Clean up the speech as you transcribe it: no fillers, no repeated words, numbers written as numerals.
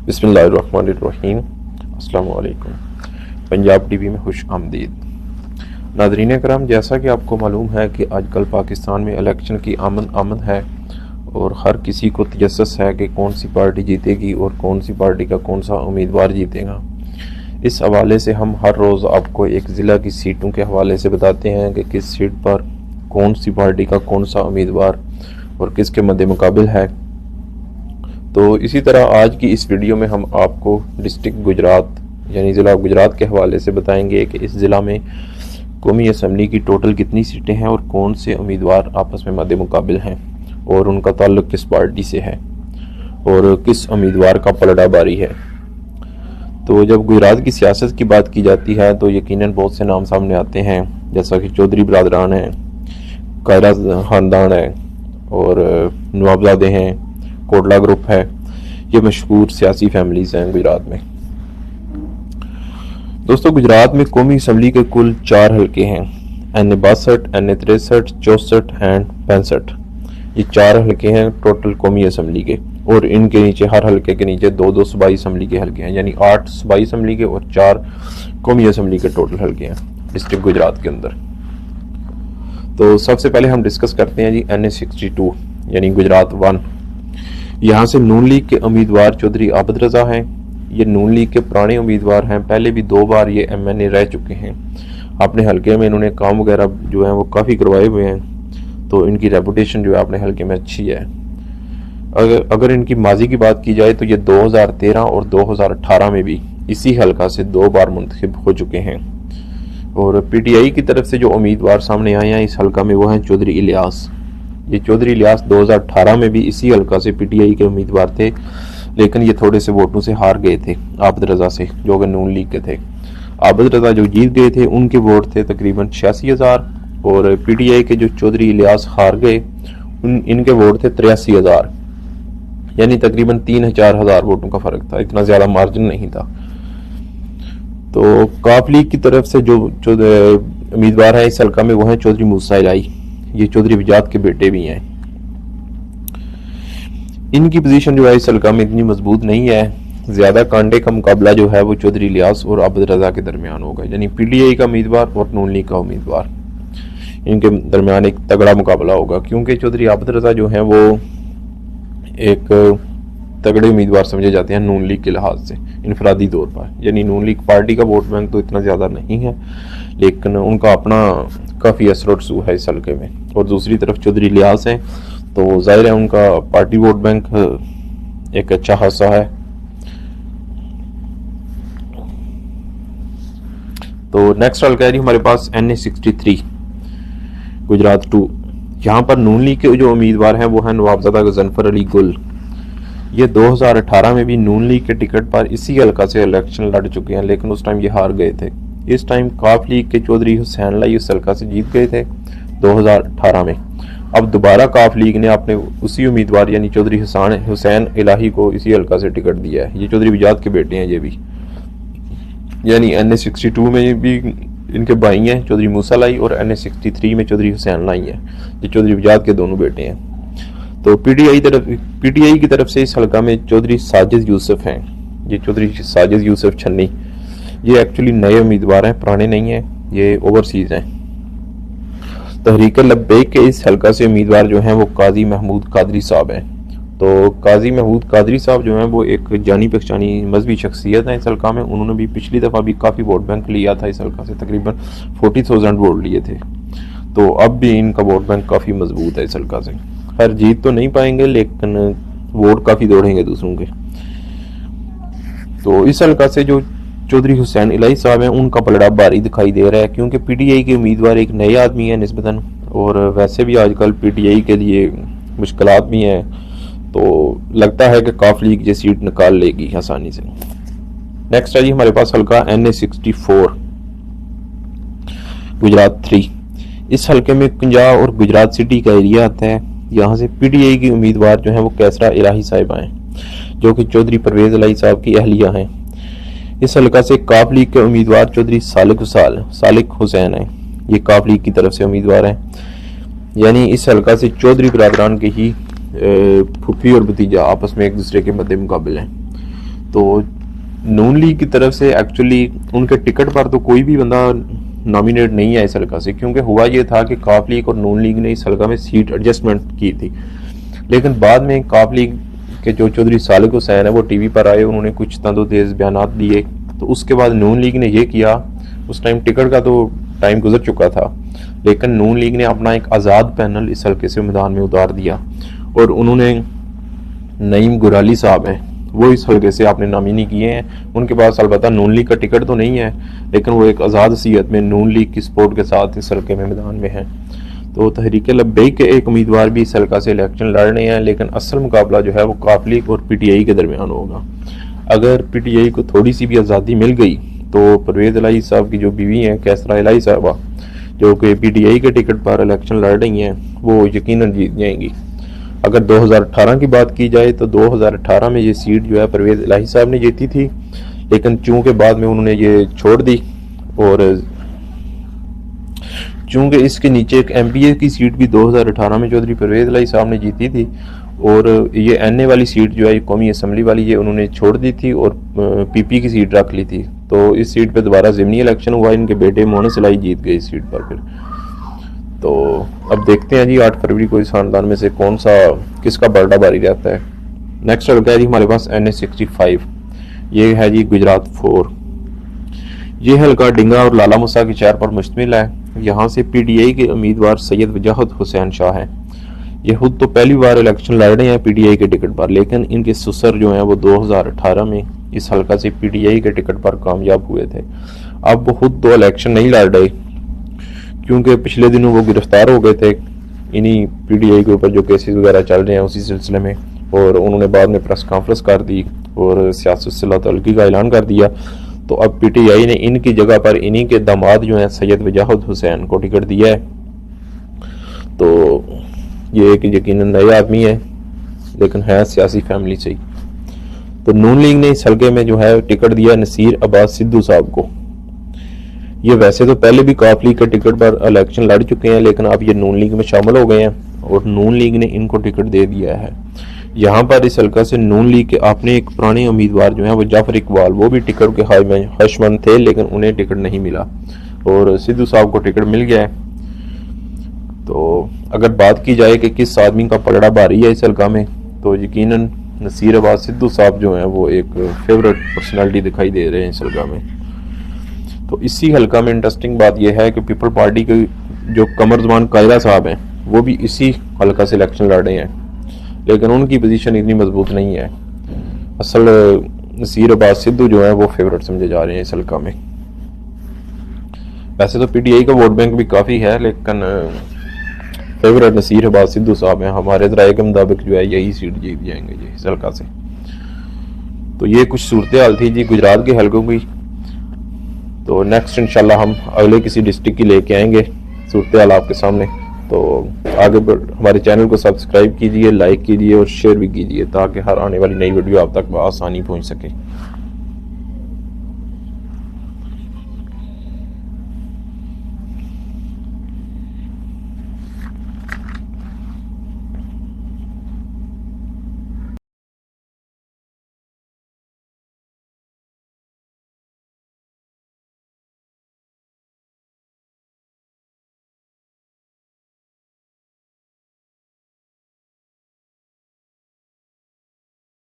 बिस्मिल्लाहिर्रहमानिर्रहीम। अस्सलाम वालेकुम। पंजाब टीवी में खुश आमदीद। नाज़रीन करम, जैसा कि आपको मालूम है कि आजकल पाकिस्तान में इलेक्शन की आमद है और हर किसी को तजस्सुस है कि कौन सी पार्टी जीतेगी और कौन सी पार्टी का कौन सा उम्मीदवार जीतेगा। इस हवाले से हम हर रोज़ आपको एक ज़िला की सीटों के हवाले से बताते हैं कि किस सीट पर कौन सी पार्टी का कौन सा उम्मीदवार और किसके मद्दे मुकाबिल है। तो इसी तरह आज की इस वीडियो में हम आपको डिस्ट्रिक्ट गुजरात यानी ज़िला गुजरात के हवाले से बताएंगे कि इस ज़िला में कौमी असम्बली की टोटल कितनी सीटें हैं और कौन से उम्मीदवार आपस में मद्दे मुकाबिल हैं और उनका ताल्लुक किस पार्टी से है और किस उम्मीदवार का पलड़ा बारी है। तो जब गुजरात की सियासत की बात की जाती है तो यकीनन बहुत से नाम सामने आते हैं, जैसा कि चौधरी बरदरान है, कायरा ख़ानदान है और नवाबजादे हैं, कोटला ग्रुप है। ये मशहूर सियासी फैमिलीज हैं गुजरात में। दोस्तों, गुजरात में कौमी असम्बली के कुल 4 हलके हैं, NA 62, NA 63, 64 एंड 65। ये 4 हलके हैं टोटल कौमी असम्बली के, और इनके नीचे हर हलके के नीचे 2-2 सूबाई असम्बली के हलके हैं, यानी 8 सूबाई असम्बली के और 4 कौमी असम्बली के टोटल हलके हैं डिस्ट्रिक्ट गुजरात के अंदर। तो सबसे पहले हम डिस्कस करते हैं जी NA 62 यानी गुजरात 1। यहाँ से नून लीग के उम्मीदवार चौधरी आबद रजा हैं। ये नून लीग के पुराने उम्मीदवार हैं, पहले भी 2 बार ये MNA रह चुके हैं। अपने हलके में इन्होंने काम वगैरह जो है वो काफ़ी करवाए हुए हैं, तो इनकी रेपुटेशन जो है अपने हलके में अच्छी है। अगर इनकी माजी की बात की जाए तो ये 2013 और 2018 में भी इसी हलका से 2 बार मुंतखब हो चुके हैं। और PTI की तरफ से जो उम्मीदवार सामने आए हैं इस हलका में वो हैं चौधरी इलियास। ये चौधरी इलियास 2018 में भी इसी हलका से PTI के उम्मीदवार थे, लेकिन ये थोड़े से वोटों से हार गए थे आबद रजा से, जो कि नून लीग के थे। आबद रजा जो जीत गए थे उनके वोट थे तकरीबन 86,000 और PTI के जो चौधरी इलियास हार गए इनके वोट थे 83,000, यानी तकरीबन 3,000 वोटों का फर्क था, इतना ज्यादा मार्जिन नहीं था। तो काफ लीग की तरफ से जो उम्मीदवार है इस हलका में वो है चौधरी मूसा इलाही। ये चौधरी विजात के बेटे भी हैं। इनकी पोजीशन जो है इस हलका में इतनी मजबूत नहीं है, ज्यादा कांडे का मुकाबला जो है वो चौधरी इलियास और आबद रजा के दरमियान होगा, यानी PTI का उम्मीदवार और नून लीग का उम्मीदवार, इनके दरमियान एक तगड़ा मुकाबला होगा। क्योंकि चौधरी आबद रजा जो है वो एक तगड़े उम्मीदवार समझे जाते हैं नून लीग के लिहाज से इनफरादी तौर पर, यानी नून लीग पार्टी का वोट बैंक तो इतना ज़्यादा नहीं है, लेकिन उनका अपना काफ़ी असर और रसूख है इस हल्के में। और दूसरी तरफ चौधरी इलियास हैं, तो जाहिर है उनका पार्टी वोट बैंक एक अच्छा खासा है। तो नेक्स्ट हल्का है जी हमारे पास NA 63 गुजरात 2। यहाँ पर नून लीग के जो उम्मीदवार हैं वो हैं नवाबजादा गजनफर अली गुल। ये 2018 में भी नून लीग के टिकट पर इसी हलका से इलेक्शन लड़ चुके हैं, लेकिन उस टाइम ये हार गए थे। इस टाइम काफ लीग के चौधरी हुसैन लाई उस हलका से जीत गए थे 2018 में। अब दोबारा काफ लीग ने अपने उसी उम्मीदवार यानी चौधरी हुसैन इलाही को इसी हलका से टिकट दिया है। ये चौधरी विजात के बेटे हैं ये भी, यानी NA 62 में भी इनके भाई हैं चौधरी मूसा लाई और NA 63 में चौधरी हुसैन लाई है। ये चौधरी विजात के दोनों बेटे हैं। तो PTI की तरफ से इस हलका में चौधरी साजिद यूसुफ हैं। ये चौधरी साजिद यूसुफ छन्नी, ये एक्चुअली नए उम्मीदवार हैं, पुराने नहीं हैं, ये ओवरसीज हैं। तहरीक लब्बैक के इस हलका से उम्मीदवार जो हैं वो काजी महमूद कादरी साहब हैं। तो काजी महमूद कादरी साहब जो हैं वो एक जानी पहचानी मजहबी शख्सियत है इस हलका में। उन्होंने भी पिछली दफ़ा भी काफ़ी वोट बैंक लिया था इस हलका से, तकरीबन 40,000 वोट लिए थे। तो अब भी इनका वोट बैंक काफ़ी मजबूत है इस हलका से। खैर जीत तो नहीं पाएंगे, लेकिन वोट काफ़ी दौड़ेंगे दूसरों के। तो इस हलका से जो चौधरी हुसैन इलाही साहब हैं उनका पलड़ा भारी दिखाई दे रहा है, क्योंकि PTI के उम्मीदवार एक नए आदमी है निस्बतन, और वैसे भी आजकल PTI के लिए मुश्किलात भी हैं। तो लगता है कि काफ लीग ये सीट निकाल लेगी आसानी से। नेक्स्ट है जी हमारे पास हलका NA 64 गुजरात 3। इस हलके में पंजाब और गुजरात सिटी का एरिया आता है। यहाँ से PTI की उम्मीदवार जो हैं वो कैसरा इलाही साहिबा हैं, जो कि चौधरी परवेज इलाही साहब की अहलिया हैं। इस हलका से काफ लीग के उम्मीदवार चौधरी सालिक हुसैन हैं। ये काफ लीग की तरफ से उम्मीदवार हैं, यानी इस हलका से चौधरी बरादरान के ही फूफी और भतीजा आपस में एक दूसरे के मद्दे मुकाबिल हैं। तो नून लीग की तरफ से एक्चुअली उनके टिकट पर तो कोई भी बंदा नॉमिनेट नहीं है इस हल्का से, क्योंकि हुआ ये था कि काफ लीग और नून लीग ने इस हल्का में सीट एडजस्टमेंट की थी। लेकिन बाद में काफ लीग के जो चौधरी सालिक हुसैन है वो टीवी पर आए, उन्होंने कुछ तंदोतेज बयान दिए। तो उसके बाद नून लीग ने ये किया, उस टाइम टिकट का तो टाइम गुजर चुका था, लेकिन नून लीग ने अपना एक आज़ाद पैनल इस हल्के से मैदान में उतार दिया और उन्होंने नईम गुराली साहब हैं वो इस हल्के से आपने नामिनी किए हैं। उनके पास अलबत्ता नून लीग का टिकट तो नहीं है, लेकिन वो एक आज़ाद हैसियत में नून लीग की सपोर्ट के साथ इस हल्के में मैदान में हैं। तो तहरीक लब्बैक के एक उम्मीदवार भी इस हल्का से इलेक्शन लड़ रहे हैं, लेकिन असल मुकाबला जो है वो काफ लीग और PTI के दरमियान होगा। अगर PTI को थोड़ी सी भी आज़ादी मिल गई तो परवेज़ इलाही साहब की जो बीवी हैं कैसरा इलाही साहबा, जो कि PTI के टिकट पर इलेक्शन लड़ रही हैं, वो यकीनन जीत जाएंगी। अगर 2018 की बात की जाए तो 2018 में ये सीट जो है परवेज़ इलाही साहब ने जीती थी, लेकिन चूंकि बाद में उन्होंने ये छोड़ दी और चूंकि इसके नीचे एक MPA की सीट भी 2018 में चौधरी परवेज़ इलाही साहब ने जीती थी और ये NA वाली सीट जो है कौमी असम्बली वाली ये उन्होंने छोड़ दी थी और PP की सीट रख ली थी। तो इस सीट पे दोबारा ज़िमनी इलेक्शन हुआ, इनके बेटे मोहन इलाही जीत गए इस सीट पर फिर। तो अब देखते हैं जी 8 फरवरी को इस खानदान में से कौन सा किसका बर्डा बारी रहता है। नेक्स्ट हल्का है जी हमारे पास NA65, ये है जी गुजरात 4। ये हल्का डिंगा और लाला मूसा की शहर पर मुश्तमिल है। यहाँ से PTI के उम्मीदवार सैयद वजाहत हुसैन शाह हैं। ये खुद तो पहली बार इलेक्शन लड़ रहे हैं PTI के टिकट पर, लेकिन इनके ससुर जो हैं वो 2018 में इस हल्का से PTI के टिकट पर कामयाब हुए थे। अब वो खुद तो इलेक्शन नहीं लड़ रहे, क्योंकि पिछले दिनों वो गिरफ्तार हो गए थे इन्हीं PTI के ऊपर जो केसेस वगैरह चल रहे हैं उसी सिलसिले में, और उन्होंने बाद में प्रेस कॉन्फ्रेंस कर दी और सियासत से तल्क़ी का ऐलान कर दिया। तो अब PTI ने इनकी जगह पर इन्हीं के दामाद जो हैं सैयद वजाहत हुसैन को टिकट दिया है। तो ये एक यकीनन नए आदमी है, लेकिन है सियासी फैमिली से ही। तो नून लीग ने इस हल्के में जो है टिकट दिया नसीर अब्बास सिद्धू साहब को। ये वैसे तो पहले भी काफ लीग के टिकट पर इलेक्शन लड़ चुके हैं, लेकिन अब ये नून लीग में शामिल हो गए हैं और नून लीग ने इनको टिकट दे दिया है। यहाँ पर इस हल्का से नून लीग के अपने एक पुराने उम्मीदवार जो हैं वो जाफर इकबाल, वो भी टिकट के ख्वाहिशमंद थे, लेकिन उन्हें टिकट नहीं मिला और सिद्धू साहब को टिकट मिल गया है। तो अगर बात की जाए कि किस आदमी का पलड़ा भारी है इस हल्का में, तो यकीनन नसीर अब्बास सिद्धू साहब जो हैं वो एक फेवरेट पर्सनालिटी दिखाई दे रहे हैं इस हल्का में। तो इसी हल्का में इंटरेस्टिंग बात यह है कि पीपल पार्टी के जो कमर ज़मान कायरा साहब हैं वो भी इसी हल्का से इलेक्शन लड़ रहे हैं, लेकिन उनकी पोजीशन इतनी मजबूत नहीं है। असल नसीर अब्बास सिद्धू जो है वो फेवरेट समझे जा रहे हैं इस हल्का में। वैसे तो PTI का वोट बैंक भी काफ़ी है, लेकिन फेवरेट नसीर अब्बास सिद्धू साहब हैं। हमारे राय के मुताबिक जो है यही सीट जीत जाएंगे जी इस हल्का से। तो ये कुछ सूरत हाल थी जी गुजरात के हल्कों की। तो नेक्स्ट इंशाल्लाह हम अगले किसी डिस्ट्रिक्ट की लेके आएंगे सूरत हाल आपके सामने। तो आगे हमारे चैनल को सब्सक्राइब कीजिए, लाइक कीजिए और शेयर भी कीजिए, ताकि हर आने वाली नई वीडियो आप तक आसानी पहुंच सके।